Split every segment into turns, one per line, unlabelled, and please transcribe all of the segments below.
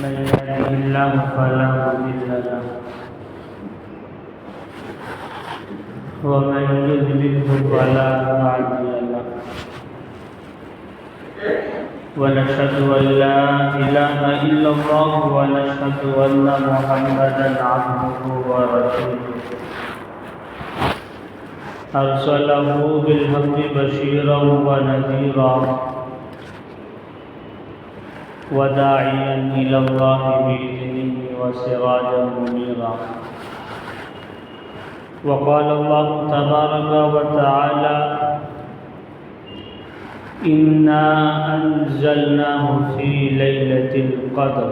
من يهده الله فلا مضل له ومن يضلله فلا هادي له ونشهد أن لا إله إلا الله ونشهد أن محمدا عبده ورسوله أرسله بالحق بشيرا ونذيرا وداعيا إلى الله بإذنه وسراجا منيرا وقال الله تبارك وتعالى إنا أنزلناه في ليلة القدر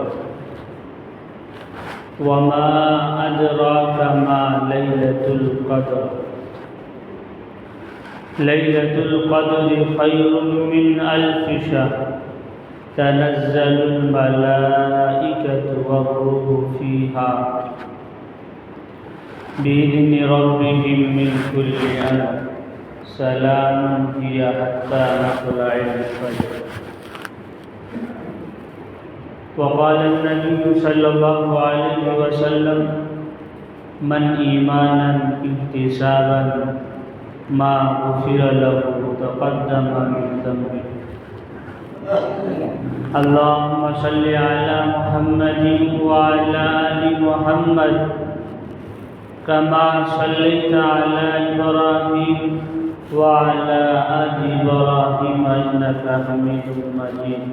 وما أدراك ما ليلة القدر ليلة القدر خير من 1000 شهر تنزل الملائكة والروح فيها بإذن ربهم من كل أمر سلام هي حتى مطلع الفجر. وقال النبي صلى الله عليه وسلم من إيمانا احتسابا ما غفر له تقدم من ذنبه. اللهم صل على محمد وعلى آل محمد كما صليت على إبراهيم وعلى آل إبراهيم إنك حميد مجيد.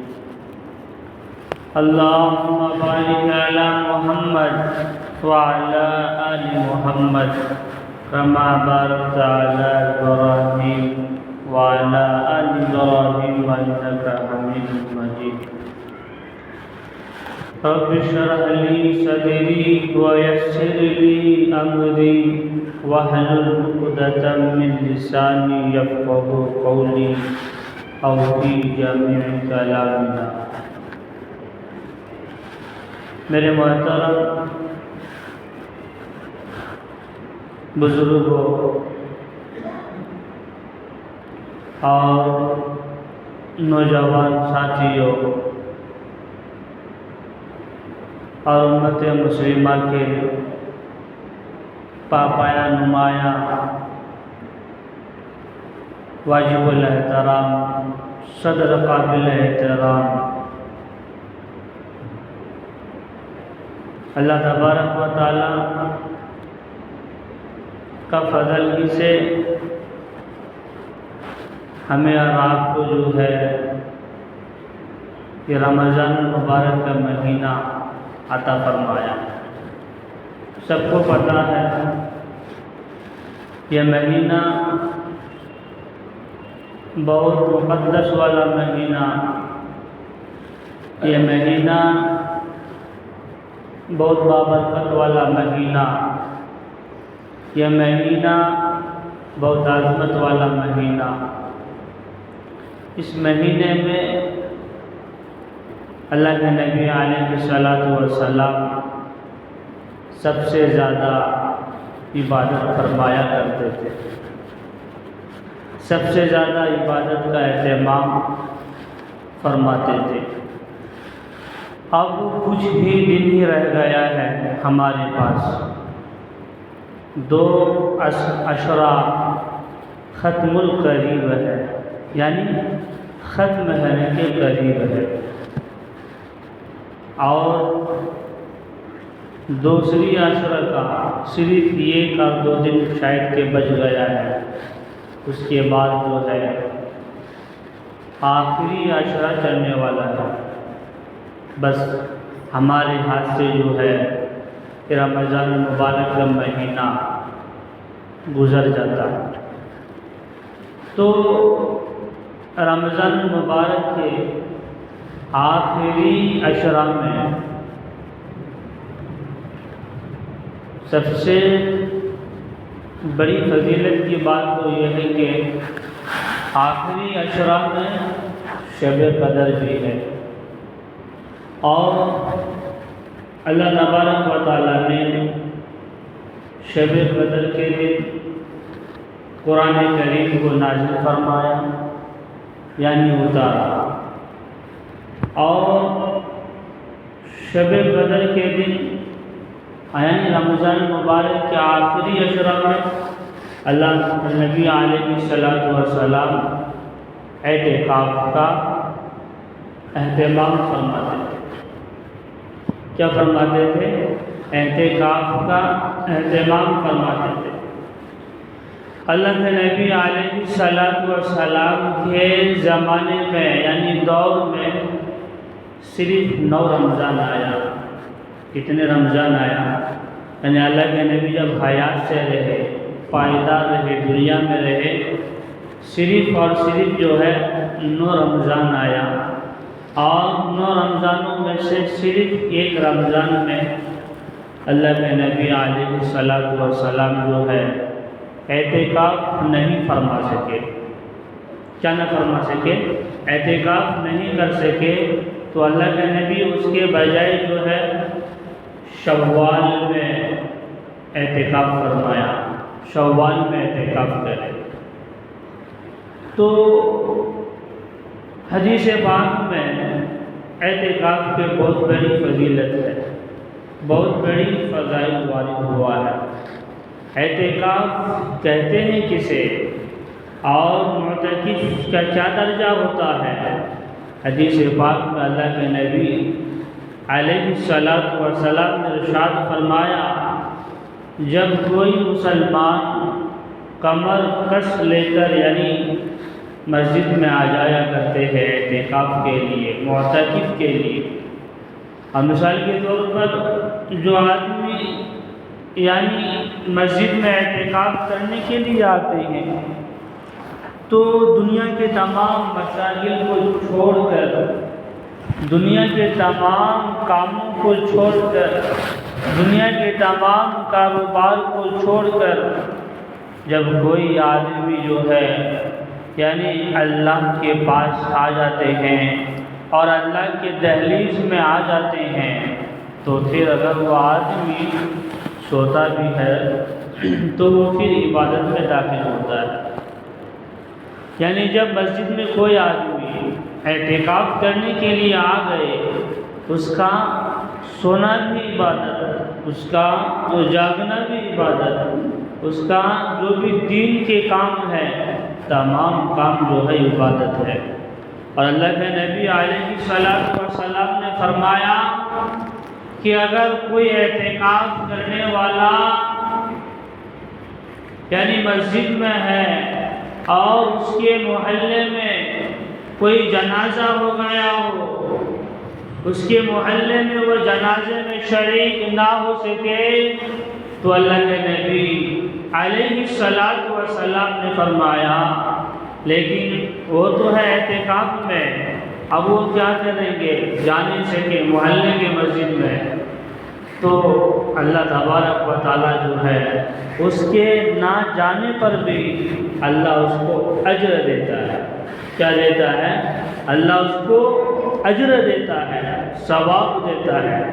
اللهم بارك على محمد وعلى آل محمد كما باركت على إبراهيم وعلى آل إبراهيم إنك حميد مجيد. رب اشرح لي صدري ويسر لي أمري واحلل عقدة من لساني يفقهوا قولي أو في جميع كلامنا. میرے محترم بزرگوں اور نوجوان ساتھیوں اور امت مسلمہ کے پاپایا نمایاں واجب الاحترام صدر قابل احترام، اللہ تبارک و تعالی کا فضل ہی سے ہمیں اور آپ کو جو ہے یہ رمضان المبارک کا مہینہ عطا فرمایا. سب کو پتہ ہے یہ مہینہ بہت مقدس والا مہینہ، یہ مہینہ بہت بابرکت والا مہینہ، یہ مہینہ بہت عظمت والا مہینہ. اس مہینے میں اللہ کے نبی علیہ السلام سب سے زیادہ عبادت فرمایا کرتے تھے، سب سے زیادہ عبادت کا اہتمام فرماتے تھے. اب کچھ ہی دن ہی رہ گیا ہے ہمارے پاس، 2 عشرہ ختم القریب ہے، یعنی ختم ہونے کے قریب ہے، اور دوسری عشرہ کا صرف 1 اور 2 دن شاید کے بچ گیا ہے. اس کے بعد جو ہے آخری عشرہ چلنے والا ہے. بس ہمارے ہاتھ سے جو ہے رمضان المبارک کا مہینہ گزر جاتا ہے. تو رمضان المبارک کے آخری عشرہ میں سب سے بڑی فضیلت کی بات تو یہ ہے کہ آخری عشرہ میں شب قدر بھی ہے، اور اللہ تبارک و تعالیٰ نے شب قدر کے دن قرآن کریم کو نازل فرمایا، یعنی اتارا، اور شب قدر کے دن یعنی رمضان مبارک کے آخری اشرا میں اللہ نبی علیہ السلام اعتکاف کا اہتمام فرماتے تھے۔ کیا فرماتے تھے؟ اعتکاف کا اہتمام فرماتے تھے۔ اللہ کے نبی علیہ السلام کے زمانے میں یعنی دور میں صرف 9 رمضان آیا۔ کتنے رمضان آیا؟ یعنی اللہ کے نبی جب حیات سے رہے، پائیدار رہے، دنیا میں رہے، صرف اور صرف جو ہے 9 رمضان آیا، اور 9 رمضانوں میں سے صرف 1 رمضان میں اللہ کے نبی علیہ السلام جو ہے اعتکاف نہیں فرما سکے۔ کیا نہ فرما سکے؟ اعتکاف نہیں کر سکے، تو اللہ کے نبی اس کے بجائے جو ہے شوال میں اعتکاف فرمایا، شوال میں اعتکاف کرے۔ تو حدیث پاک میں اعتکاف کے بہت بڑی فضیلت ہے، بہت بڑی فضائل وارد ہوا ہے۔ اعتکاف کہتے ہیں کسے، اور معتکف کا کیا درجہ ہوتا ہے؟ حدیث پاک میں اللہ کے نبی علیہ السلام نے ارشاد فرمایا، جب کوئی مسلمان کمر کس لے کر یعنی مسجد میں آ جایا کرتے ہیں اعتکاف کے لیے، معتکف کے لیے، اور مثال کے طور پر جو آدمی یعنی مسجد میں اعتکاف کرنے کے لیے آتے ہیں تو دنیا کے تمام مسائل کو چھوڑ کر، دنیا کے تمام کاموں کو چھوڑ کر، دنیا کے تمام کاروبار کو چھوڑ کر جب کوئی آدمی جو ہے یعنی اللہ کے پاس آ جاتے ہیں اور اللہ کے دہلیز میں آ جاتے ہیں، تو پھر اگر وہ آدمی سوتا بھی ہے تو وہ پھر عبادت میں داخل ہوتا ہے۔ یعنی جب مسجد میں کوئی آدمی اعتکاف کرنے کے لیے آ گئے، اس کا سونا بھی عبادت، اس کا جاگنا بھی عبادت، اس کا جو بھی دین کے کام ہے تمام کام جو ہے عبادت ہے۔ اور اللہ کے نبی علیہ السلام نے فرمایا کہ اگر کوئی اعتکاف کرنے والا یعنی مسجد میں ہے اور اس کے محلے میں کوئی جنازہ ہو گیا ہو، اس کے محلے میں وہ جنازے میں شریک نہ ہو سکے، تو اللہ کے نبی علیہ السلام نے فرمایا لیکن وہ تو ہے اعتکاف میں، اب وہ کیا کریں گے؟ جانے سکے محلے کے مسجد میں، تو اللہ تبارک و تعالیٰ جو ہے اس کے نہ جانے پر بھی اللہ اس کو اجر دیتا ہے۔ کیا دیتا ہے؟ اللہ اس کو اجر دیتا ہے، ثواب دیتا ہے۔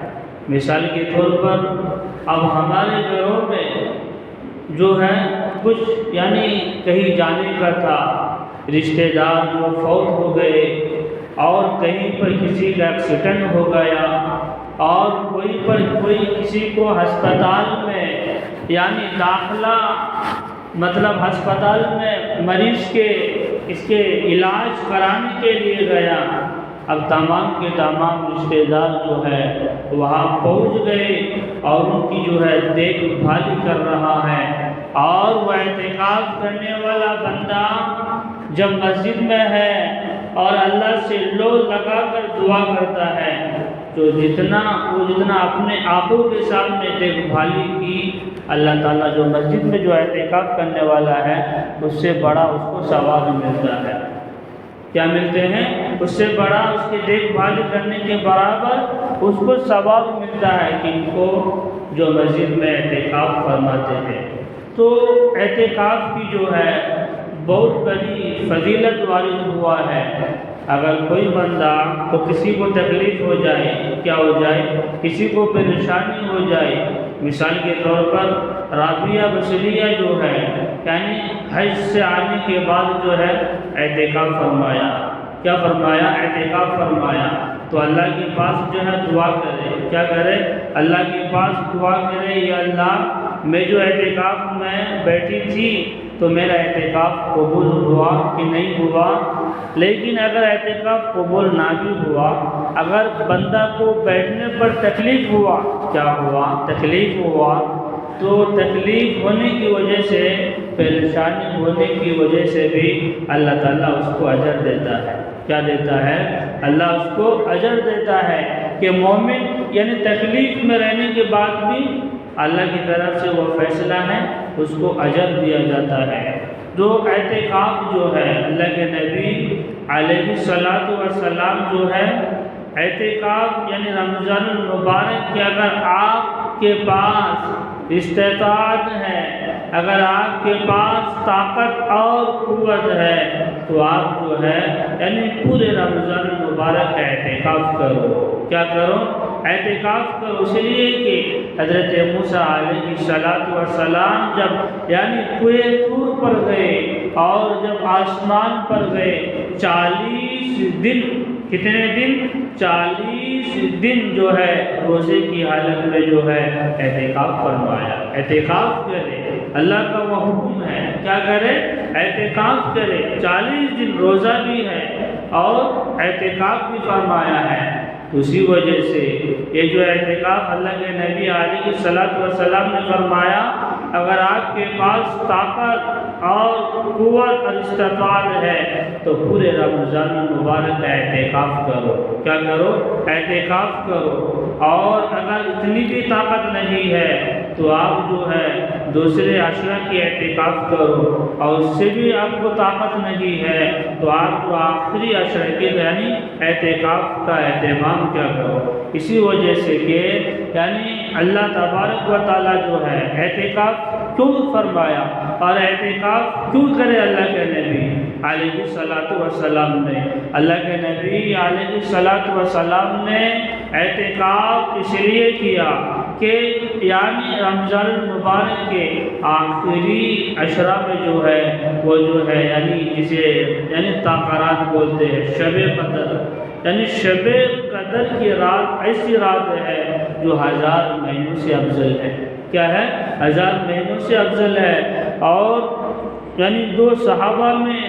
مثال کے طور پر اب ہمارے گھروں میں جو ہے کچھ یعنی کہیں جانے کا تھا، رشتہ دار جو فوت ہو گئے، اور کہیں پر کسی کا ایکسیڈنٹ ہو گیا، اور کوئی کسی کو ہسپتال میں یعنی داخلہ مطلب ہسپتال میں مریض کے اس کے علاج کرانے کے لیے گیا، اب تمام کے تمام رشتہ دار جو ہے وہاں پہنچ گئے اور ان کی جو ہے دیکھ بھال کر رہا ہے، اور وہ اعتکاف کرنے والا بندہ جب مسجد میں ہے اور اللہ سے لو لگا کر دعا کرتا ہے، تو جتنا اپنے آنکھوں کے سامنے دیکھ بھالی کی، اللہ تعالیٰ جو مسجد میں جو اعتکاف کرنے والا ہے اس سے بڑا اس کو ثواب ملتا ہے۔ کیا ملتے ہیں؟ اس سے بڑا اس کی دیکھ بھال کرنے کے برابر اس کو ثواب ملتا ہے کہ ان کو جو مسجد میں اعتکاف فرماتے ہیں۔ تو اعتکاف کی جو ہے بہت بڑی فضیلت وارد ہوا ہے۔ اگر کوئی بندہ تو کسی کو تکلیف ہو جائے، کیا ہو جائے؟ کسی کو پریشانی ہو جائے، مثال کے طور پر رابعہ بصریہ جو ہے یعنی حج سے آنے کے بعد جو ہے اعتکاف فرمایا۔ کیا فرمایا؟ اعتکاف فرمایا۔ تو اللہ کے پاس جو ہے دعا کرے، کیا کرے؟ اللہ کے پاس دعا کرے، یا اللہ میں جو اعتکاف میں بیٹھی تھی تو میرا اعتکاف قبول ہوا کہ نہیں ہوا؟ لیکن اگر اعتکاف قبول نہ بھی ہوا، اگر بندہ کو بیٹھنے پر تکلیف ہوا، کیا ہوا؟ تکلیف ہوا، تو تکلیف ہونے کی وجہ سے، پریشانی ہونے کی وجہ سے بھی اللہ تعالیٰ اس کو اجر دیتا ہے۔ کیا دیتا ہے؟ اللہ اس کو اجر دیتا ہے کہ مومن یعنی تکلیف میں رہنے کے بعد بھی اللہ کی طرف سے وہ فیصلہ ہے، اس کو اجر دیا جاتا ہے۔ جو اعتکاف جو ہے، اللہ کے نبی علیہ السلام جو ہے، اعتکاف یعنی رمضان المبارک کہ اگر آپ کے پاس استطاعت ہے، اگر آپ کے پاس طاقت اور قوت ہے تو آپ جو ہے یعنی پورے رمضان المبارک کا اعتکاف کرو۔ کیا کرو؟ اعتکاف کرو، اس لیے کہ حضرت موسیٰ علیہ السلام جب یعنی کوہ طور پر گئے اور جب آسمان پر گئے، 40 دن، کتنے دن؟ 40 دن جو ہے روزے کی حالت میں جو ہے اعتکاف فرمایا۔ اعتکاف کرے، اللہ کا وہ حکم ہے، کیا کرے؟ اعتکاف کرے، 40 دن روزہ بھی ہے اور اعتکاف بھی فرمایا ہے۔ اسی وجہ سے یہ جو اعتکاف اللہ کے نبی علیہ السلام نے فرمایا، اگر آپ کے پاس طاقت اور قوت اور استطاعت ہے تو پورے رمضان المبارک کا اعتکاف کرو۔ کیا کرو؟ اعتکاف کرو۔ اور اگر اتنی بھی طاقت نہیں ہے تو آپ جو ہے دوسرے عشرہ کی اعتکاف کرو، اور اس سے بھی آپ کو طاقت نہیں ہے تو آپ جو آخری عشرہ کے یعنی اعتکاف کا اہتمام کیا کرو۔ اسی وجہ سے کہ یعنی اللہ تبارک و تعالیٰ جو ہے اعتکاف کیوں فرمایا اور اعتکاف کیوں کرے اللہ کے نبی علیہ السلام نے؟ اللہ کے نبی علیہ السلام نے اعتکاف اس لیے کیا کہ یعنی رمضان المبارک کے آخری عشرہ میں جو ہے وہ جو ہے یعنی جسے یعنی تاقرات بولتے ہیں، شب قدر، یعنی شب قدر کی رات ایسی رات ہے جو 1000 مہینوں سے افضل ہے۔ کیا ہے؟ 1000 مہینوں سے افضل ہے۔ اور یعنی 2 صحابہ میں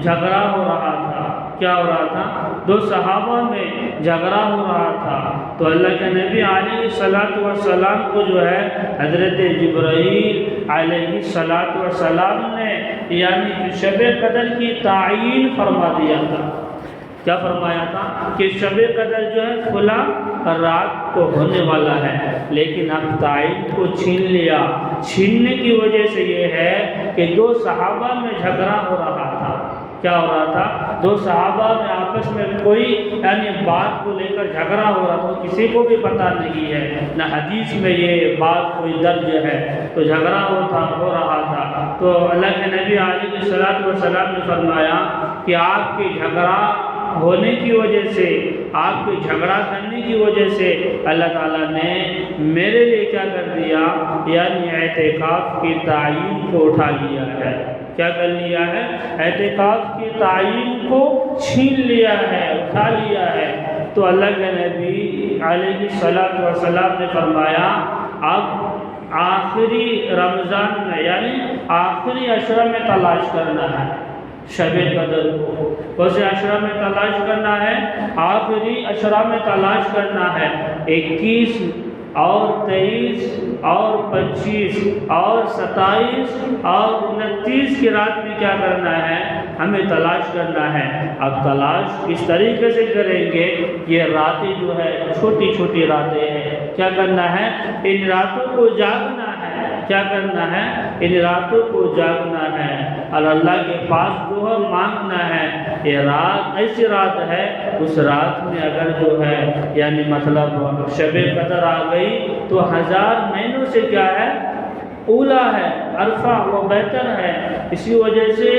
جھگڑا ہو رہا تھا۔ کیا ہو رہا تھا؟ 2 صحابہ میں جھگڑا ہو رہا تھا، تو اللہ کے نبی علیہ السلام کو جو ہے حضرت جبرائیل علیہ السلام نے یعنی شب قدر کی تعیین فرما دیا تھا۔ کیا فرمایا تھا؟ کہ شب قدر جو ہے فلاں رات کو ہونے والا ہے، لیکن اب تعین کو چھین لیا۔ چھیننے کی وجہ سے یہ ہے کہ 2 صحابہ میں جھگڑا ہو رہا تھا۔ کیا ہو رہا تھا؟ 2 صحابہ میں آپس میں کوئی یعنی بات کو لے کر جھگڑا ہو رہا تھا، کسی کو بھی پتہ نہیں ہے، نہ حدیث میں یہ بات کوئی درج ہے، تو جھگڑا ہو رہا تھا۔ تو اللہ کے نبی علیہ السلام نے فرمایا کہ آپ کے جھگڑا ہونے کی وجہ سے، آپ کے جھگڑا کرنے کی وجہ سے اللہ تعالیٰ نے میرے لیے کیا کر دیا؟ یعنی اعتکاف کی تعین کو اٹھا لیا ہے۔ کیا کر لیا ہے؟ اعتکاف کی تعین کو چھین لیا ہے، اٹھا لیا ہے۔ تو اللہ کے نبی علیہ السلام نے فرمایا اب آخری رمضان میں یعنی آخری عشرہ میں تلاش کرنا ہے شب قدر کو۔ کون عشرہ میں تلاش کرنا ہے؟ آخری عشرہ میں تلاش کرنا ہے۔ 21 اور 23 اور 25 اور 27 اور 29 کی رات میں کیا کرنا ہے؟ ہمیں تلاش کرنا ہے۔ اب تلاش اس طریقے سے کریں گے، یہ راتیں جو ہے چھوٹی چھوٹی راتیں ہیں، کیا کرنا ہے؟ ان راتوں کو جاگنا ہے۔ کیا کرنا ہے؟ ان راتوں کو جاگنا ہے اور اللہ کے پاس دعا مانگنا ہے۔ یہ رات ایسی رات ہے، اس رات میں اگر جو ہے یعنی مطلب شب قدر آ گئی تو 1000 مہینوں سے کیا ہے؟ اولا ہے، عرفہ و بہتر ہے۔ اسی وجہ سے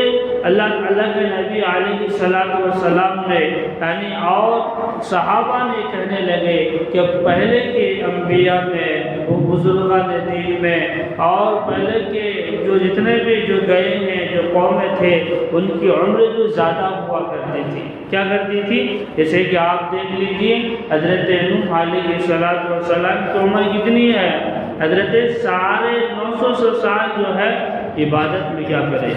اللہ کے نبی علیہ السلام نے یعنی اور صحابہ نے کہنے لگے کہ پہلے کے انبیاء میں، بزرگان دین میں اور پہلے کے جو جتنے بھی جو گئے ہیں جو قومیں تھے، ان کی عمر جو زیادہ ہوا کرتی تھی۔ کیا کرتی تھی؟ جیسے کہ آپ دیکھ لیجئے حضرت نوح علیہ السلام کی عمر کتنی ہے؟ حضرت 950 سال جو ہے عبادت میں کیا کرے،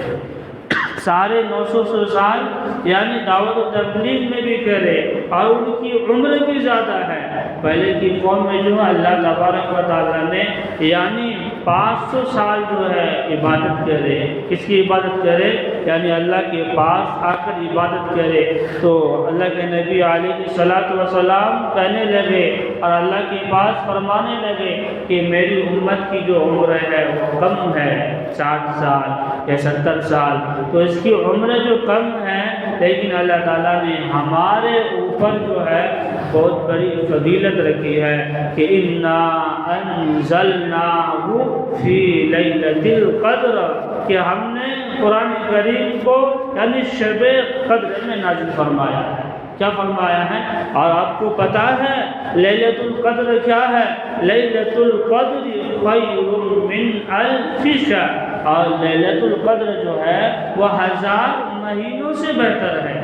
950 سال یعنی دعوت و تبلیغ میں بھی کرے، اور ان کی عمر بھی زیادہ ہے۔ پہلے کی قوم میں جو ہے اللہ تبارک و تعالیٰ نے یعنی 500 سال جو ہے عبادت کرے۔ کس کی عبادت کرے؟ یعنی اللہ کے پاس آ کر عبادت کرے۔ تو اللہ کے نبی علیہ السلام کہنے لگے اور اللہ کے پاس فرمانے لگے کہ میری امت کی جو عمر ہے وہ کم ہے، 60 سال یا 70 سال، تو اس کی عمر جو کم ہے، لیکن اللہ تعالیٰ نے ہمارے اوپر جو ہے بہت بڑی فضیلت رکھی ہے کہ اِنَّا أَنزَلْنَاهُ فِي لَيْلَةِ الْقَدْرِ، کہ ہم نے قرآن کریم کو یعنی شب قدر میں نازل فرمایا ہے۔ کیا فرمایا ہے؟ اور آپ کو پتا ہے لیلۃ القدر کیا ہے؟ لیلۃ القدر خیر من الف شہر، اور لیلۃ القدر جو ہے وہ 1000 مہینوں سے بہتر ہے۔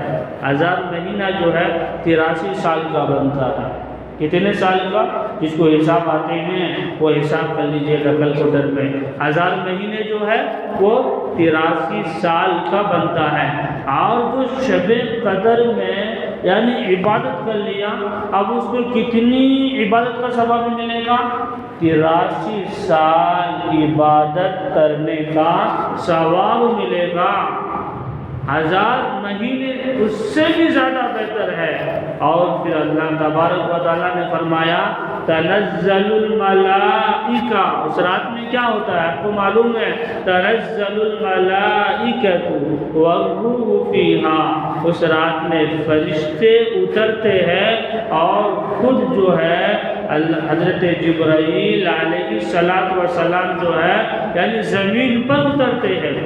1000 مہینہ جو ہے 83 سال کا بنتا ہے۔ کتنے سال کا؟ جس کو حساب آتے ہیں وہ حساب کر لیجئے گا کیلکولیٹر میں۔ 1000 مہینے جو ہے وہ 83 سال کا بنتا ہے۔ اور جو شب قدر میں یعنی عبادت کر لیا، اب اس کو کتنی عبادت کا ثواب ملے گا؟ 83 سال عبادت کرنے کا ثواب ملے گا۔ 1000 مہینے اس سے بھی زیادہ بہتر ہے۔ اور پھر اللہ تبارک و تعالیٰ نے فرمایا تنزل الملائکہ، اس رات میں کیا ہوتا ہے آپ کو معلوم ہے؟ تنزل الملائکۃ والروح فیہا، اس رات میں فرشتے اترتے ہیں اور خود جو ہے حضرت جبرائیل علیہ السلام جو ہے یعنی زمین پر اترتے ہیں۔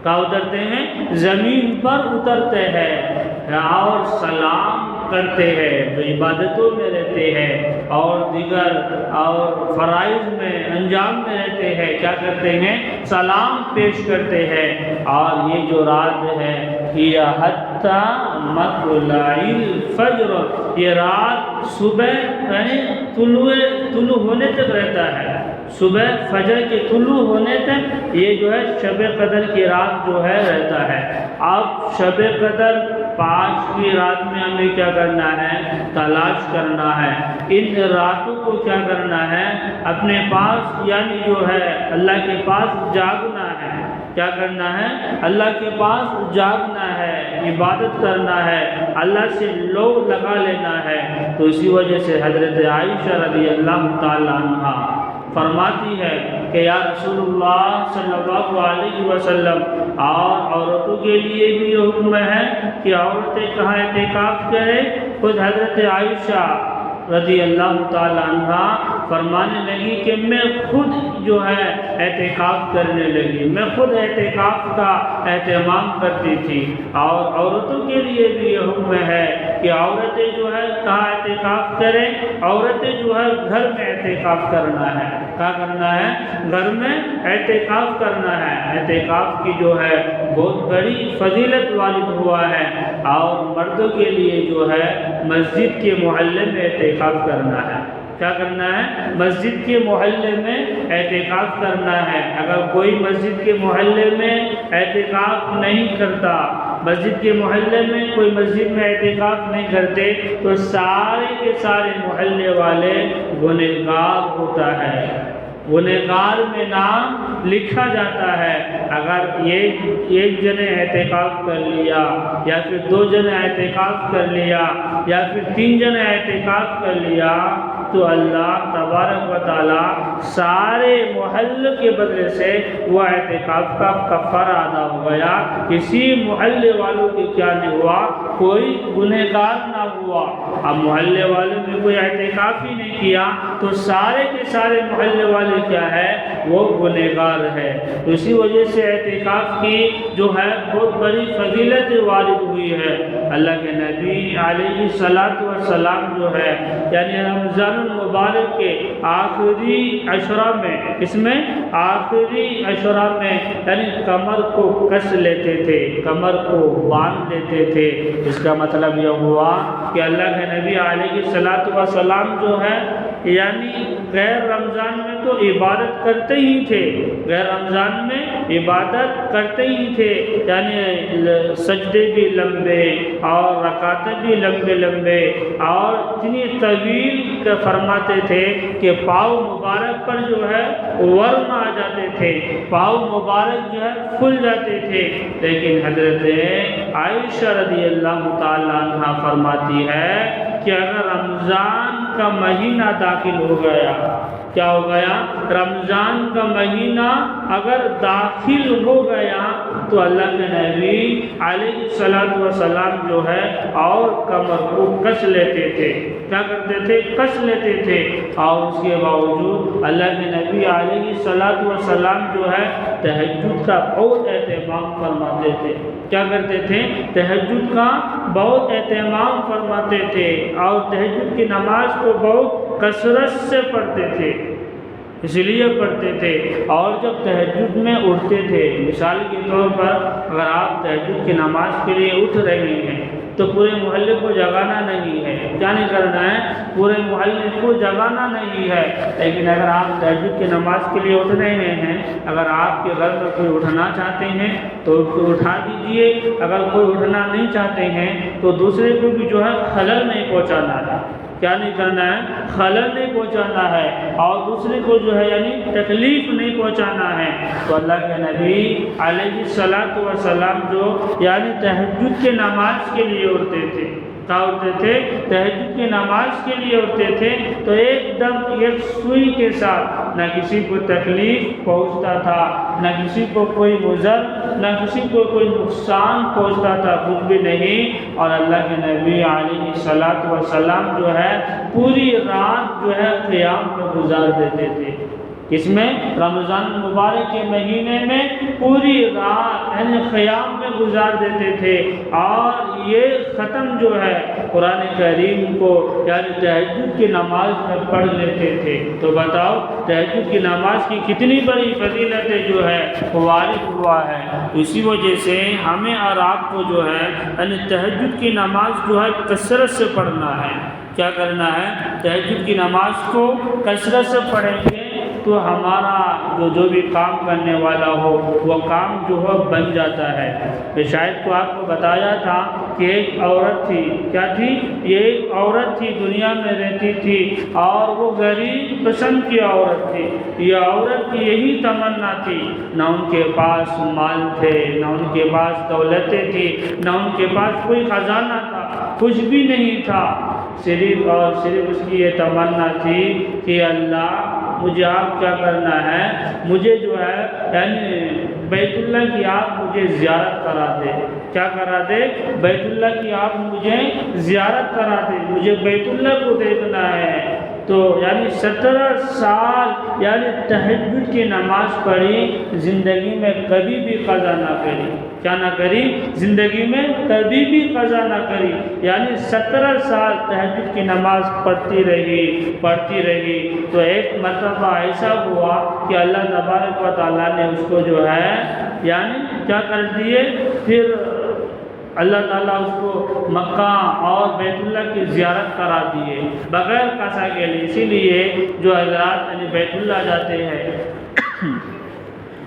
کہاں اترتے ہیں؟ زمین پر اترتے ہیں اور سلام کرتے ہیں، جو عبادتوں میں رہتے ہیں اور دیگر اور فرائض میں انجام میں رہتے ہیں، کیا کرتے ہیں؟ سلام پیش کرتے ہیں۔ اور یہ جو رات ہے یہ حتی مطلع الفجر، یہ رات صبح یعنی طلوع ہونے تک رہتا ہے، صبح فجر کے طلوع ہونے تک یہ جو ہے شب قدر کی رات جو ہے رہتا ہے۔ اب شب قدر 5ویں رات میں ہمیں کیا کرنا ہے؟ تلاش کرنا ہے۔ ان راتوں کو کیا کرنا ہے؟ اپنے پاس یعنی جو ہے اللہ کے پاس جاگنا ہے۔ کیا کرنا ہے؟ اللہ کے پاس جاگنا ہے، عبادت کرنا ہے، اللہ سے لو لگا لینا ہے۔ تو اسی وجہ سے حضرت عائشہ رضی اللہ تعالیٰ عنہ فرماتی ہے کہ یا رسول اللہ صلی اللہ علیہ وسلم، اور عورتوں کے لیے بھی یہ حکم ہے کہ عورتیں کہاں اعتکاف کریں؟ خود حضرت عائشہ رضی اللہ تعالیٰ عنہ فرمانے لگی کہ میں خود جو ہے اعتکاف کرنے لگی، میں خود اعتکاف کا اہتمام کرتی تھی۔ اور عورتوں کے لیے بھی یہ حکم ہے کہ عورتیں جو ہے کہاں اعتکاف کریں؟ عورتیں جو ہے گھر میں اعتکاف کرنا ہے۔ کیا کرنا ہے؟ گھر میں اعتکاف کرنا ہے۔ اعتکاف کی جو ہے بہت بڑی فضیلت وارد ہوا ہے۔ اور مردوں کے لیے جو ہے مسجد کے محلے میں اعتکاف کرنا ہے۔ کیا کرنا ہے؟ مسجد کے محلے میں اعتکاف کرنا ہے۔ اگر کوئی مسجد کے محلے میں اعتکاف نہیں کرتا، مسجد کے محلے میں کوئی مسجد میں اعتکاف نہیں کرتے، تو سارے کے سارے محلے والے گنہگار ہوتا ہے، گنہگار میں نام لکھا جاتا ہے۔ اگر ایک جنے اعتکاف کر لیا یا پھر 2 جنے اعتکاف کر لیا یا پھر 3 جنے اعتکاف کر لیا، تو اللہ تبارک و تعالی سارے محلے کے بدلے سے وہ اعتکاف کا کفارہ ادا ہو گیا۔ کسی محلے والوں کے کیا نہیں ہوا؟ کوئی گنہگار نہ ہوا۔ اب محلے والوں نے کوئی اعتکاف ہی نہیں کیا تو سارے کے سارے محلے والے کیا ہے؟ وہ گنہگار ہے۔ اسی وجہ سے اعتکاف کی جو ہے بہت بڑی فضیلت وارد ہوئی ہے۔ اللہ کے نبی علیہ السلام جو ہے یعنی رمضان المبارک کے آخری عشرہ میں، اس میں آخری عشرہ میں یعنی کمر کو کس لیتے تھے، کمر کو باندھ لیتے تھے، اس کا مطلب یہ ہوا کہ اللہ کے نبی علیہ الصلوۃ والسلام جو ہے یعنی غیر رمضان میں تو عبادت کرتے ہی تھے، غیر رمضان میں عبادت کرتے ہی تھے، یعنی سجدے بھی لمبے اور رکعتیں بھی لمبے لمبے اور اتنی طویل فرماتے تھے کہ پاؤں مبارک پر جو ہے ورم آ جاتے تھے، پاؤں مبارک جو ہے پھول جاتے تھے۔ لیکن حضرت عائشہ رضی اللہ تعالی عنہ فرماتی ہے کہ اگر رمضان کا مہینہ داخل ہو گیا، کیا ہو گیا؟ رمضان کا مہینہ اگر داخل ہو گیا تو اللہ کے نبی علیہ الصلوۃ والسلام جو ہے اور کمر کو کس لیتے تھے، کیا کرتے تھے؟ کس لیتے تھے، اور اس کے باوجود اللہ کے نبی علیہ الصلوۃ والسلام جو ہے تہجد کا بہت اہتمام فرماتے تھے۔ کیا کرتے تھے؟ تہجد کا بہت اہتمام فرماتے تھے اور تہجد کی نماز کو بہت کثرت سے پڑھتے تھے، اس لیے پڑھتے تھے۔ اور جب تہجد میں اٹھتے تھے، مثال کے طور پر اگر آپ تہجد کی نماز کے لیے اٹھ رہے ہیں تو پورے محلے کو جگانا نہیں ہے، کیا نہیں کرنا ہے؟ پورے محلے کو جگانا نہیں ہے، لیکن اگر آپ تہجد کی نماز کے لیے اٹھ رہے ہیں، اگر آپ کے گھر میں کوئی اٹھنا چاہتے ہیں تو اس کو اٹھا دیجئے، اگر کوئی اٹھنا نہیں چاہتے ہیں تو دوسرے کو بھی جو ہے خلل نہیں پہنچانا ہے، کیا نہیں کرنا ہے؟ خلل نہیں پہنچانا ہے اور دوسرے کو جو ہے یعنی تکلیف نہیں پہنچانا ہے۔ تو اللہ کے نبی علیہ الصلوۃ والسلام جو یعنی تہجد کے نماز کے لیے اٹھتے تھے، کیا اٹھتے تھے؟ تہجد کی نماز کے لیے اٹھتے تھے تو ایک دم ایک سوئی کے ساتھ، نہ کسی کو تکلیف پہنچتا تھا، نہ کسی کو کوئی مضر، نہ کسی کو کوئی نقصان پہنچتا تھا، کچھ بھی نہیں۔ اور اللہ کے نبی علیہ الصلوۃ والسلام جو ہے پوری رات جو ہے قیام میں گزار دیتے تھے، اس میں رمضان مبارک کے مہینے میں پوری رات یعنی قیام میں گزار دیتے تھے، اور یہ ختم جو ہے قرآن کریم کو یعنی تہجد کی نماز میں پڑھ لیتے تھے۔ تو بتاؤ تہجد کی نماز کی کتنی بڑی فضیلتیں جو ہے وارد ہوا ہے۔ اسی وجہ سے ہمیں اور آپ کو جو ہے یعنی تہجد کی نماز جو ہے کثرت سے پڑھنا ہے۔ کیا کرنا ہے؟ تہجد کی نماز کو کثرت سے پڑھیں گے تو ہمارا جو بھی کام کرنے والا ہو وہ کام جو ہے بن جاتا ہے۔ شاید تو آپ کو بتایا تھا کہ ایک عورت تھی، کیا تھی؟ یہ ایک عورت تھی، دنیا میں رہتی تھی اور وہ غریب قسم کی عورت تھی۔ یہ عورت کی یہی تمنا تھی، نہ ان کے پاس مال تھے، نہ ان کے پاس دولتیں تھی، نہ ان کے پاس کوئی خزانہ تھا، کچھ بھی نہیں تھا، صرف اور صرف اس کی یہ تمنا تھی کہ اللہ مجھے آپ کیا کرنا ہے، مجھے جو ہے یعنی بیت اللہ کی آپ مجھے زیارت کرا دے۔ کیا کرا دے؟ بیت اللہ کی آپ مجھے زیارت کرا دے، مجھے بیت اللہ کو دیکھنا ہے۔ تو یعنی 17 سال یعنی تہجد کی نماز پڑھی، زندگی میں کبھی بھی قضا نہ کری، کیا نہ کری؟ زندگی میں کبھی بھی قضا نہ کری، یعنی 17 سال تہجد کی نماز پڑھتی رہی۔ تو ایک مرتبہ ایسا ہوا کہ اللہ تبارک و تعالیٰ نے اس کو جو ہے یعنی کیا کر دیے، پھر اللہ تعالیٰ اس کو مکہ اور بیت اللہ کی زیارت کرا دیے بغیر قضا کے لیے۔ اسی لیے جو حضرات یعنی بیت اللہ جاتے ہیں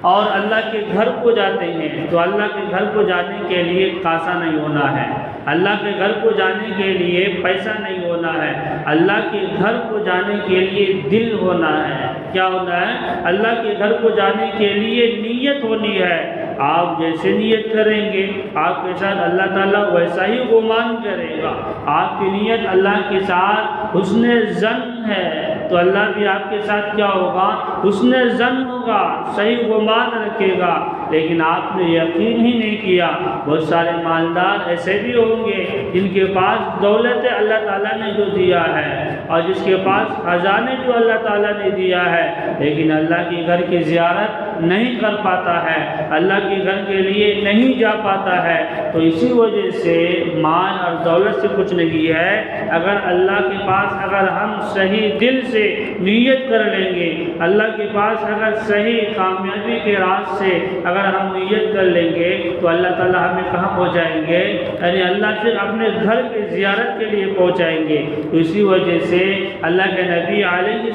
اور اللہ کے گھر کو جاتے ہیں تو اللہ کے گھر کو جانے کے لیے قاصا نہیں ہونا ہے، اللہ کے گھر کو جانے کے لیے پیسہ نہیں ہونا ہے، اللہ کے گھر کو جانے کے لیے دل ہونا ہے۔ کیا ہونا ہے؟ اللہ کے گھر کو جانے کے لیے نیت ہونی ہے۔ آپ جیسے نیت کریں گے آپ کے ساتھ اللہ تعالیٰ ویسا ہی گمان کرے گا۔ آپ کی نیت اللہ کے ساتھ حسن ظن ہے تو اللہ بھی آپ کے ساتھ کیا ہوگا؟ حسن ظن ہوگا، صحیح گمان رکھے گا۔ لیکن آپ نے یقین ہی نہیں کیا۔ بہت سارے مالدار ایسے بھی ہوں گے جن کے پاس دولت اللہ تعالیٰ نے جو دیا ہے اور جس کے پاس خزانے جو اللہ تعالیٰ نے دیا ہے، لیکن اللہ کے گھر کی زیارت نہیں کر پاتا ہے، اللہ کے گھر کے لیے نہیں جا پاتا ہے۔ تو اسی وجہ سے مال اور دولت سے کچھ نہیں ہے، اگر اللہ کے پاس اگر ہم صحیح دل سے نیت کر لیں گے، اللہ اللہ کے پاس اگر صحیح کامیابی کے راستے اگر ہم نیت کر لیں گے تو اللہ تعالیٰ ہمیں کہاں پہنچائیں گے؟ یعنی اللہ پھر اپنے گھر کی زیارت کے لیے پہنچائیں گے۔ تو اسی وجہ سے اللہ کے نبی علیہ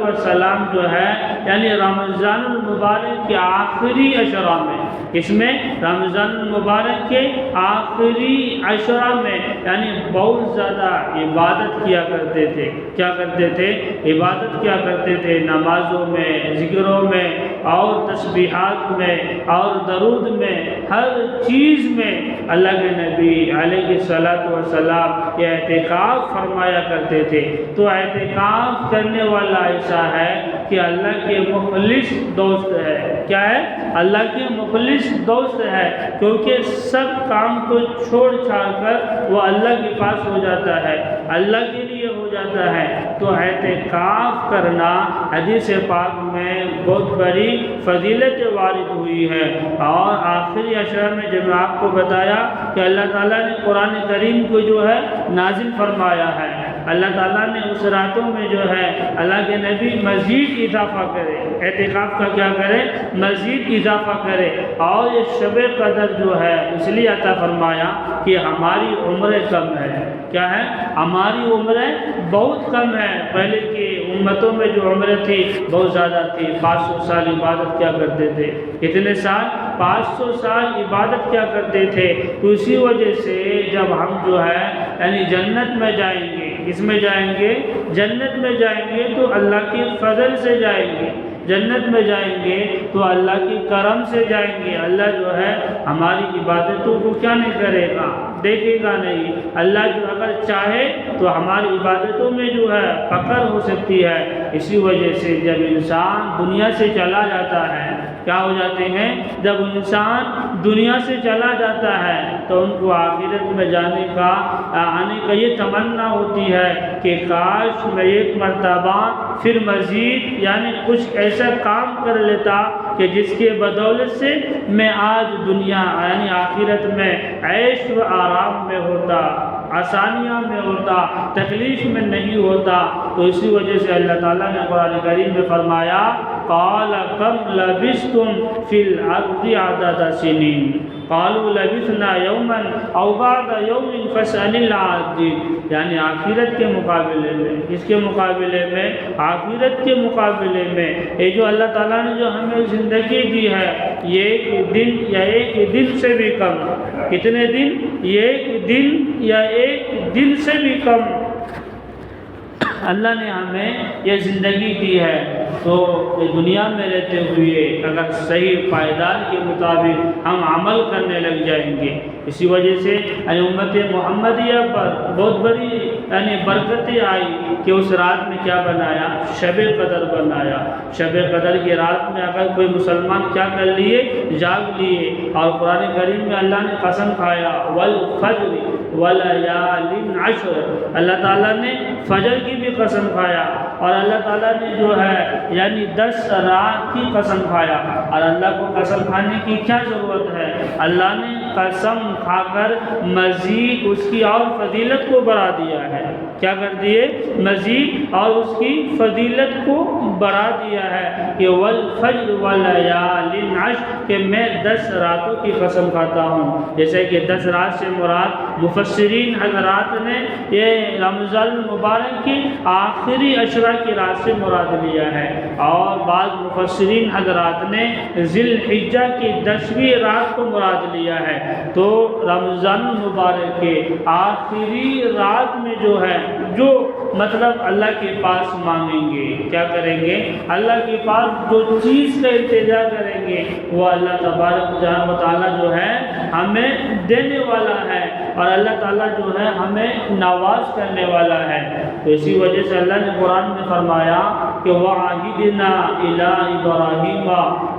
السلام جو ہے یعنی رمضان المبارک کے آخری عشرہ میں، اس میں رمضان المبارک کے آخری عشرہ میں یعنی بہت زیادہ عبادت کیا کرتے تھے۔ کیا کرتے تھے؟ عبادت کیا کرتے تھے، نمازوں میں، ذکروں میں اور تسبیحات میں اور درود میں، ہر چیز میں اللہ کے نبی علیہ السلام یہ اعتکاف فرمایا کرتے تھے۔ تو اعتکاف کرنے والا ایسا ہے کہ اللہ کے مخلص دوست ہے۔ کیا ہے؟ اللہ کے مخلص دوست ہے، کیونکہ سب کام کو چھوڑ چھاڑ کر وہ اللہ کے پاس ہو جاتا ہے، اللہ کے لیے ہو جاتا ہے۔ تو اعتکاف کرنا حدیث پاک میں بہت بڑی فضیلت وارد ہوئی ہے۔ اور آخری عشرہ میں جب میں آپ کو بتایا کہ اللہ تعالیٰ نے قرآن کریم کو جو ہے نازل فرمایا ہے، اللہ تعالیٰ نے اس راتوں میں جو ہے اللہ کے نبی مزید اضافہ کرے، اعتکاف کا کیا کرے؟ مزید اضافہ کرے۔ اور یہ شب قدر جو ہے اس لیے عطا فرمایا کہ ہماری عمریں کم ہے۔ کیا ہے؟ ہماری عمریں بہت کم ہے۔ پہلے کی امتوں میں جو عمریں تھی بہت زیادہ تھی، 500 سال عبادت کیا کرتے تھے۔ کتنے سال؟ 500 سال عبادت کیا کرتے تھے۔ تو اسی وجہ سے جب ہم جو ہے یعنی جنت میں جائیں گے، کس میں جائیں گے؟ جنت میں جائیں گے تو اللہ کے فضل سے جائیں گے۔ جنت میں جائیں گے تو اللہ کے کرم سے جائیں گے۔ اللہ جو ہے ہماری عبادتوں کو کیا نہیں کرے گا؟ دیکھے گا نہیں۔ اللہ جو اگر چاہے تو ہماری عبادتوں میں جو ہے فخر ہو سکتی ہے۔ اسی وجہ سے جب انسان دنیا سے چلا جاتا ہے، کیا ہو جاتے ہیں؟ جب انسان دنیا سے چلا جاتا ہے تو ان کو آخرت میں جانے کا آنے کا یہ تمنا ہوتی ہے کہ کاش میں ایک مرتبہ پھر مزید یعنی کچھ ایسا کام کر لیتا کہ جس کے بدولت سے میں آج دنیا یعنی آخرت میں عیش و آرام میں ہوتا، آسانیاں میں ہوتا، تکلیف میں نہیں ہوتا۔ تو اسی وجہ سے اللہ تعالیٰ نے قرآن کریم میں فرمایا قال کم لبثتم فی الارض عدد سنین قالوا لبثنا یوما او بعض یوم فاسأل العادین۔ یعنی آخرت کے مقابلے میں، اس کے مقابلے میں، آخرت کے مقابلے میں یہ جو اللہ تعالیٰ نے جو ہمیں زندگی دی ہے یہ ایک دن یا ایک دن سے بھی کم۔ کتنے دن؟ یہ ایک دن یا ایک دن سے بھی کم اللہ نے ہمیں یہ زندگی دی ہے۔ تو یہ دنیا میں رہتے ہوئے اگر صحیح پائیدار کے مطابق ہم عمل کرنے لگ جائیں گے، اسی وجہ سے امت محمدیہ پر بہت بڑی یعنی برکتیں آئی کہ اس رات میں کیا بنایا؟ شب قدر بنایا۔ شب قدر کی رات میں اگر کوئی مسلمان کیا کر لیے؟ جاگ لیے۔ اور قرآن کریم میں اللہ نے قسم کھایا والفجر ولیال عشر، اللہ تعالیٰ نے فجر کی بھی قسم کھایا اور اللہ تعالیٰ نے جو ہے یعنی 10 رات کی قسم کھایا۔ اور اللہ کو قسم کھانے کی کیا ضرورت ہے؟ اللہ نے قسم کھا کر مزید اس کی اور فضیلت کو بڑھا دیا ہے۔ کیا کر دیے؟ مزید اور اس کی فضیلت کو بڑھا دیا ہے کہ والفجر ولیال عشر، کہ میں 10 راتوں کی قسم کھاتا ہوں۔ جیسے کہ 10 رات سے مراد مفسرین حضرات نے یہ رمضان المبارک کی آخری عشرہ کی رات سے مراد لیا ہے، اور بعض مفسرین حضرات نے ذی الحجہ کی 10ویں رات کو مراد لیا ہے۔ تو رمضان المبارک کے آخری رات میں جو ہے جو مطلب اللہ کے پاس مانگیں گے، کیا کریں گے؟ اللہ کے پاس جو چیز کا التجا کریں گے وہ اللہ تبارک و تعالیٰ جو ہے ہمیں دینے والا ہے، اور اللہ تعالیٰ جو ہے ہمیں نواز کرنے والا ہے۔ تو اسی وجہ سے اللہ نے قرآن میں فرمایا کہ وَعَهِدْنَا إِلَىٰ إِبْرَاهِيمَ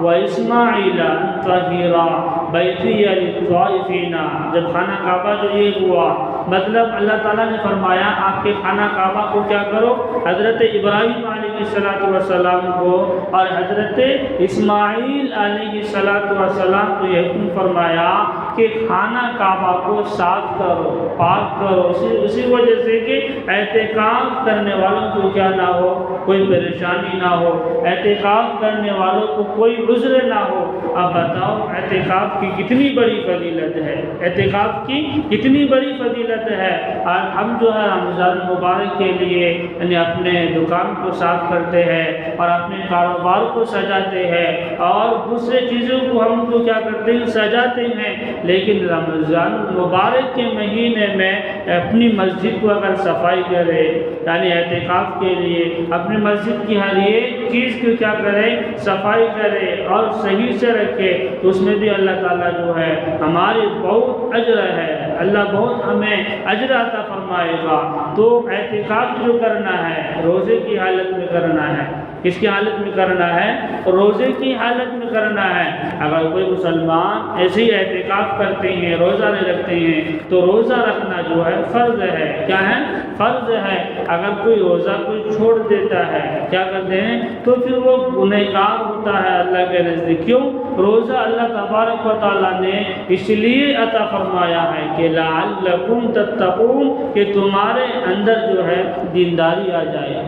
وَإِسْمَاعِيلَ أَن طَهِّرَا بَيْتِيَ لِلطَّائِفِينَ۔ جب خانہ کعبہ جو یہ ہوا، مطلب اللہ تعالیٰ نے فرمایا آپ کے خانہ کعبہ کو کیا کرو؟ حضرت ابراہیم علیہ السلام کو اور حضرت اسماعیل علیہ السلام کو یہ حکم فرمایا کہ خانہ کعبہ کو صاف کرو، پاک کرو، اسی وجہ سے کہ اعتکاف کرنے والوں کو کیا نہ ہو، کوئی پریشانی نہ ہو، اعتکاف کرنے والوں کو کوئی عذر نہ ہو۔ اب بتاؤ اعتکاف کی کتنی بڑی فضیلت ہے، اعتکاف کی کتنی بڑی فضیلت ہے۔ اور ہم جو ہے رمضان مبارک کے لیے یعنی اپنے دکان کو صاف کرتے ہیں اور اپنے کاروبار کو سجاتے ہیں اور دوسرے چیزوں کو ہم کو کیا کرتے ہیں، سجاتے ہیں، لیکن رمضان مبارک کے مہینے میں اپنی مسجد کو اگر صفائی کرے، یعنی اعتکاف کے لیے اپنی مسجد کی ہر ایک چیز کو کیا کرے، صفائی کرے اور صحیح سے رکھے، تو اس میں بھی اللہ تعالیٰ جو ہے ہمارے بہت اجر ہے، اللہ بہت ہمیں اجر عطا فرمائے گا۔ تو اعتکاف جو کرنا ہے روزے کی حالت میں کرنا ہے، کس کی حالت میں کرنا ہے، روزے کی حالت میں کرنا ہے۔ اگر کوئی مسلمان ایسے ہی اعتکاف کرتے ہیں، روزہ نہیں رکھتے ہیں، تو روزہ رکھنا جو ہے فرض ہے، کیا ہے، فرض ہے۔ اگر کوئی روزہ کوئی چھوڑ دیتا ہے، کیا کرتے ہیں، تو پھر وہ گنہگار ہوتا ہے اللہ کے نزدیک۔ کیوں؟ روزہ اللہ تبارک و تعالیٰ نے اس لیے عطا فرمایا ہے کہ لعلکم تتقون، کہ تمہارے اندر جو ہے دینداری آ جائے،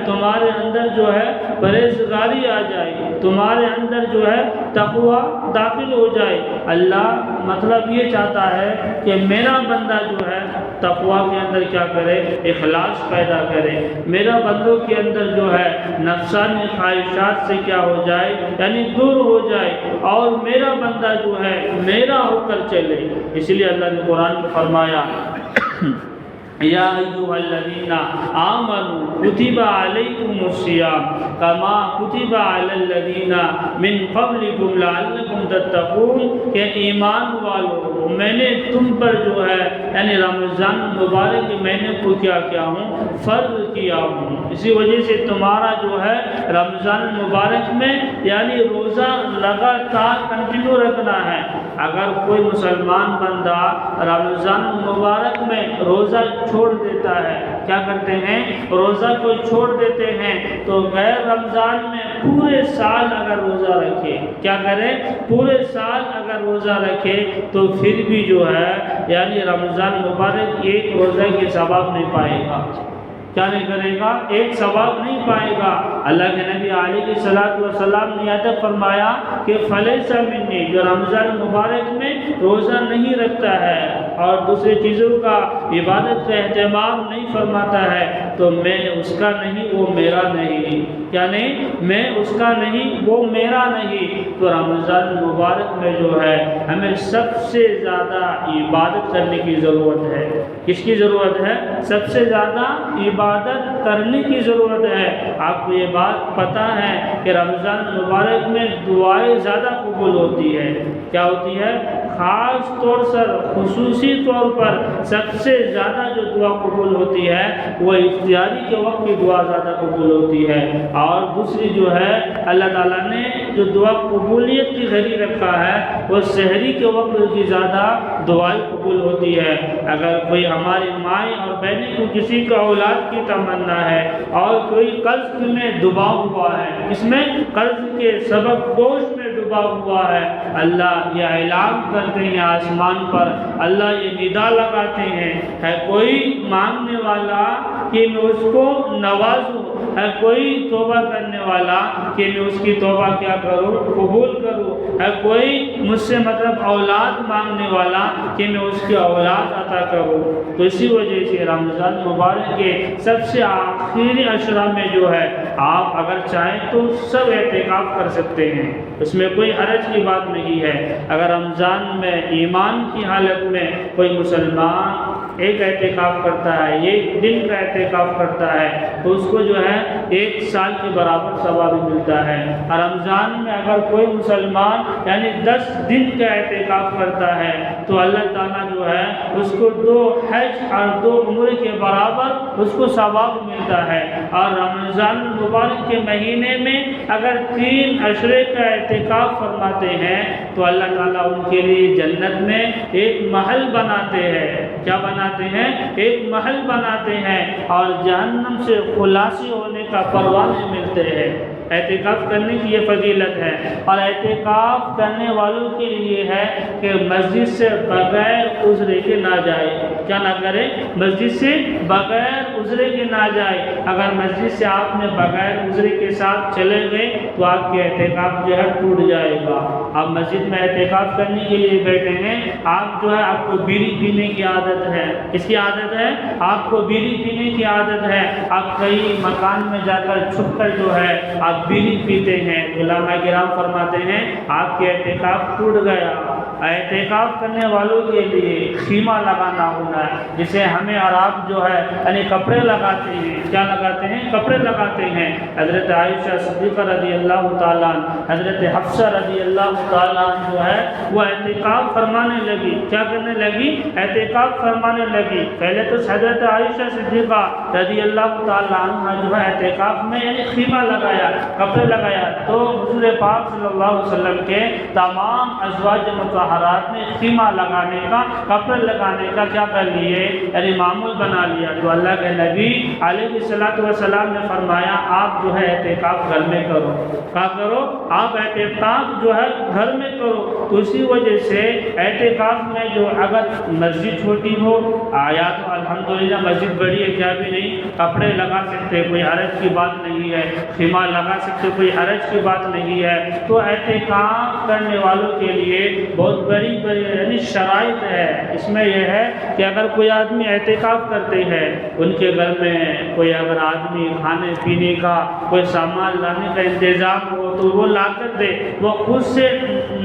تمہارے اندر جو ہے پرہیزگاری آ جائے، تمہارے اندر جو ہے تقوی داخل ہو جائے۔ اللہ مطلب یہ چاہتا ہے کہ میرا بندہ جو ہے تقوی کے اندر کیا کرے، اخلاص پیدا کرے، میرا بندوں کے اندر جو ہے نفسانی خواہشات سے کیا ہو جائے، یعنی دور ہو جائے، اور میرا بندہ جو ہے میرا ہو کر چلے۔ اس لیے اللہ نے قرآن میں فرمایا یا ایھا الذین آمنوا کتب علیکم الصیام کما کتب علی الذین من قبلکم لعلکم تتقون، کہ ایمان والو میں نے تم پر جو ہے یعنی رمضان مبارک کے مہینے کو کیا ہوں، فرض کیا ہوں، اسی وجہ سے تمہارا جو ہے رمضان مبارک میں یعنی روزہ لگاتار کنٹینیو رکھنا ہے۔ اگر کوئی مسلمان بندہ رمضان مبارک میں روزہ چھوڑ دیتا ہے، کیا کرتے ہیں، روزہ کو چھوڑ دیتے ہیں، تو غیر رمضان میں پورے سال اگر روزہ رکھے، کیا کرے، پورے سال اگر روزہ رکھے تو پھر بھی جو ہے یعنی رمضان مبارک ایک روزہ کے ثواب نہیں پائے گا، کیا نہیں کرے گا، ایک ثواب نہیں پائے گا۔ اللہ کے نبی علیہ الصلوۃ والسلام نے یاد فرمایا کہ فلیس منی، جو رمضان مبارک میں روزہ نہیں رکھتا ہے اور دوسری چیزوں کا عبادت کا اہتمام نہیں فرماتا ہے، تو میں اس کا نہیں، وہ میرا نہیں، کیا نہیں، میں اس کا نہیں، وہ میرا نہیں۔ تو رمضان مبارک میں جو ہے ہمیں سب سے زیادہ عبادت کرنے کی ضرورت ہے۔ کس کی ضرورت ہے؟ سب سے زیادہ عبادت کرنے کی ضرورت ہے۔ آپ کو یہ بات پتہ ہے کہ رمضان مبارک میں دعائیں زیادہ قبول ہوتی ہے، کیا ہوتی ہے، خاص طور سے خصوصی طور پر سب سے زیادہ جو دعا قبول ہوتی ہے وہ افطاری کے وقت کی دعا زیادہ قبول ہوتی ہے، اور دوسری جو ہے اللہ تعالیٰ نے جو دعا قبولیت کی ذریعہ رکھا ہے وہ سحری کے وقت کی زیادہ دعائیں قبول ہوتی ہے۔ اگر کوئی ہماری مائیں اور بہنیں کو کسی کا اولاد کی تمنا ہے اور کوئی قرض میں ڈوبا ہوا ہے، اس میں قرض کے سبب بوجھ میں ڈوبا ہوا ہے، اللہ یہ اعلان کرتے ہیں آسمان پر، اللہ یہ ندا لگاتے ہیں، ہے کوئی مانگنے والا کہ میں اس کو نوازوں، ہے کوئی توبہ کرنے والا کہ میں اس کی توبہ کیا کروں، قبول کروں، ہے کوئی مجھ سے مطلب اولاد مانگنے والا کہ میں اس کی اولاد عطا کروں۔ تو اسی وجہ سے رمضان مبارک کے سب سے آخری عشرہ میں جو ہے آپ اگر چاہیں تو سب اعتکاف کر سکتے ہیں، اس میں کوئی حرج کی بات نہیں ہے۔ اگر رمضان میں ایمان کی حالت میں کوئی مسلمان ایک اعتکاف کرتا ہے، ایک دن کا اعتکاف کرتا ہے، تو اس کو جو ہے 1 سال کے برابر ثواب ملتا ہے۔ اور رمضان میں اگر کوئی مسلمان یعنی 10 دن کا اعتکاف کرتا ہے تو اللہ تعالیٰ جو ہے اس کو 2 حج اور 2 عمرے کے برابر اس کو ثواب ملتا ہے۔ اور رمضان مبارک کے مہینے میں اگر 3 عشرے کا اعتکاف فرماتے ہیں تو اللہ تعالیٰ ان کے لیے جنت میں ایک محل بناتے ہیں، کیا بناتے ہیں، ایک محل بناتے ہیں، اور جہنم سے خلاصی ہونے کا پروانے ملتے ہیں۔ اعتکاف کرنے کی یہ فضیلت ہے، اور اعتکاف کرنے والوں کے لیے ہے کہ مسجد سے بغیر عذر کے نہ جائے۔ کیا نہ کرے؟ مسجد سے بغیر عذر کے نہ جائے۔ اگر مسجد سے آپ نے بغیر عذر کے ساتھ چلے گئے تو آپ کے اعتکاف جو ہے ٹوٹ جائے گا۔ آپ مسجد میں اعتکاف کرنے کے لیے بیٹھے ہیں، آپ جو ہے آپ کو بیڑی پینے کی عادت ہے۔ کس کی عادت ہے؟ آپ کو بیڑی پینے کی عادت ہے۔ آپ کئی مکان میں جا کر چھپ کر جو ہے آپ بیڑی پیتے ہیں، علماء کرام فرماتے ہیں آپ کے اعتکاف ٹوٹ گیا۔ اعتکاف کرنے والوں کے لیے خیمہ لگانا ہونا ہے، جسے ہمیں اور آپ جو ہے یعنی کپڑے لگاتے ہیں۔ کیا لگاتے ہیں؟ کپڑے لگاتے ہیں۔ حضرت عائشہ صدیقہ رضی اللہ تعالیٰ عنہ، حضرت حفصہ رضی اللہ تعالیٰ عنہ جو ہے وہ اعتکاف فرمانے لگی۔ کیا کرنے لگی؟ اعتکاف فرمانے لگی۔ پہلے تو حضرت عائشہ صدیقہ رضی اللہ تعالیٰ عنہ جو ہے اعتکاف میں یعنی خیمہ لگایا، کپڑے لگایا، تو حضور پاک صلی اللہ علیہ وسلم کے تمام ازواج مطہرات نے خیمہ لگانے کا، کپڑے لگانے کا کیا کر لیے؟ یعنی معمول بنا لیا۔ جو اللہ کے نبی علیہ السلام نے فرمایا آپ جو ہے اعتکاف گھر میں کرو۔ کیا کرو؟ آپ اعتکاف جو ہے گھر میں کرو۔ تو اسی وجہ سے اعتکاف میں جو اگر مسجد چھوٹی ہو یا تو الحمدللہ مسجد بڑی ہے کیا بھی نہیں، کپڑے لگا سکتے، کوئی حرج کی بات نہیں ہے، خیمہ لگا سکتے، کوئی حرج کی بات نہیں ہے۔ تو اعتکاف کرنے والوں کے لیے بہت بڑی یعنی شرائط ہے۔ اس میں یہ ہے کہ اگر کوئی آدمی اعتکاف کرتے ہیں، ان کے گھر میں کوئی اگر آدمی کھانے پینے کا کوئی سامان لانے کا انتظام ہو تو وہ لا کر دے، وہ خود سے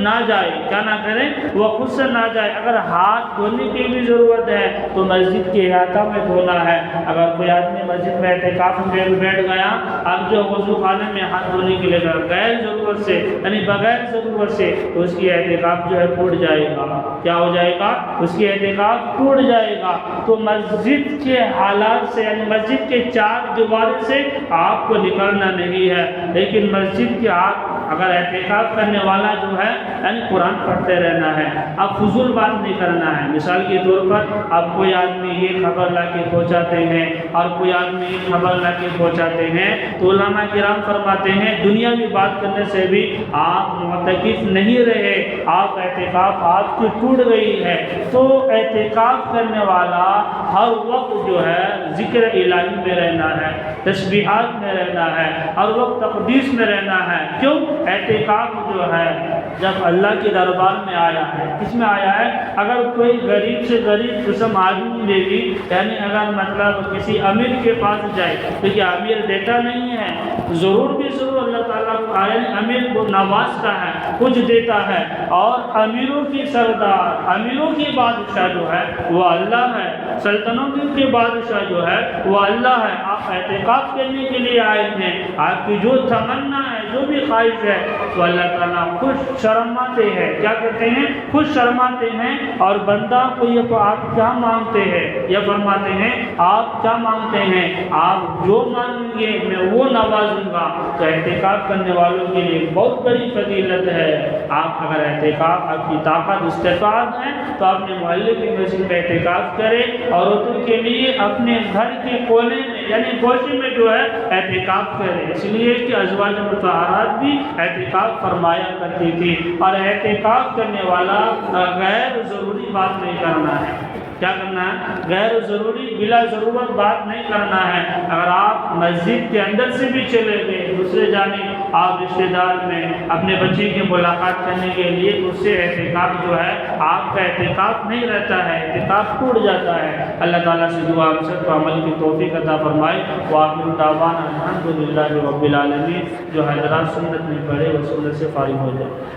نہ جائے۔ کیا نہ کریں؟ وہ خود سے نہ جائے۔ اگر ہاتھ دھونے کی بھی ضرورت ہے تو مسجد کے احاطہ میں دھونا ہے۔ اگر کوئی آدمی مسجد میں اعتکاف میں بیٹھ گیا، اب جو وضو خانے میں ہاتھ دھونے کے لیے غیر ضرورت سے یعنی بغیر ضرورت سے، تو اس کی اعتکاف جو ہے ٹوٹ جائے گا۔ کیا ہو جائے گا؟ اس کی اعتکاف ٹوٹ جائے گا۔ تو مسجد کے حالات سے یعنی مسجد کے چار دیوار سے آپ کو نکلنا نہیں ہے، لیکن مسجد کے آپ اگر اعتکاف کرنے والا جو ہے یعنی قرآن پڑھتے رہنا ہے، اب فضول بات نہیں کرنا ہے۔ مثال کے طور پر اب کوئی آدمی یہ خبر لا کے پہنچاتے ہیں اور کوئی آدمی یہ خبر لا کے پہنچاتے ہیں، تو علماء کرام فرماتے ہیں دنیاوی بات کرنے سے بھی آپ معتکف نہیں رہے، آپ اعتکاف آپ کی ٹوٹ گئی ہے۔ تو اعتکاف کرنے والا ہر وقت جو ہے ذکر الہی میں رہنا ہے، تسبیحات میں رہنا ہے، ہر وقت تقدیس میں رہنا ہے۔ کیوں؟ اعتکاف جو ہے جب اللہ کے دربار میں آیا ہے، کس میں آیا ہے؟ اگر کوئی غریب سے غریب قسم آدمی لے گی، یعنی اگر مطلب کسی امیر کے پاس جائے تو کیا امیر دیتا نہیں ہے؟ ضرور بھی ضرور اللہ تعالیٰ کو امیر کو نوازتا ہے، کچھ دیتا ہے، اور امیروں کی سردار، امیروں کی بادشاہ جو ہے وہ اللہ ہے، سلطنتوں کی بادشاہ جو ہے وہ اللہ ہے۔ آپ اعتکاف کرنے کے لیے آئے ہیں، آپ کی جو تمنا ہے، جو بھی خواہش ہے، تو اللہ تعالیٰ خوش شرماتے ہیں۔ کیا کرتے ہیں؟ خوش شرماتے ہیں، اور بندہ کو یہ تو آپ کیا مانگتے ہیں، یہ فرماتے ہیں آپ کیا مانگتے ہیں، آپ جو مانگیں گے میں وہ نوازوں گا۔ تو اعتکاف کرنے والوں کے لیے بہت بڑی فضیلت ہے۔ آپ اگر اعتکاف آپ کی طاقت استطاعت ہے تو اپنے محلے کی مسجد میں اعتکاف کریں، اور عورتوں کے لیے اپنے گھر کے کونے میں یعنی گوشے میں جو ہے اعتکاف کریں، اس لیے کہ ازواج مطہرات بھی اعتکاف فرمایا کرتی تھی۔ اور اعتکاف کرنے والا غیر ضروری بات نہیں کرنا ہے۔ کیا کرنا ہے؟ غیر ضروری بلا ضرورت بات نہیں کرنا ہے۔ اگر آپ مسجد کے اندر سے بھی چلے گئے، دوسرے جانب آپ رشتہ دار میں اپنے بچے کی ملاقات کرنے کے لیے، اس سے اعتکاف جو ہے آپ کا اعتکاف نہیں رہتا ہے، اعتکاف ٹوٹ جاتا ہے۔ اللہ تعالیٰ سے دعا ہم سب کو عمل کی توفیق عطا فرمائے۔ وآخر دعوانا الحمدللہ رب العالمین۔ جو حضرات سنت نہیں پڑھے وہ سنت سے فارغ ہو جائے۔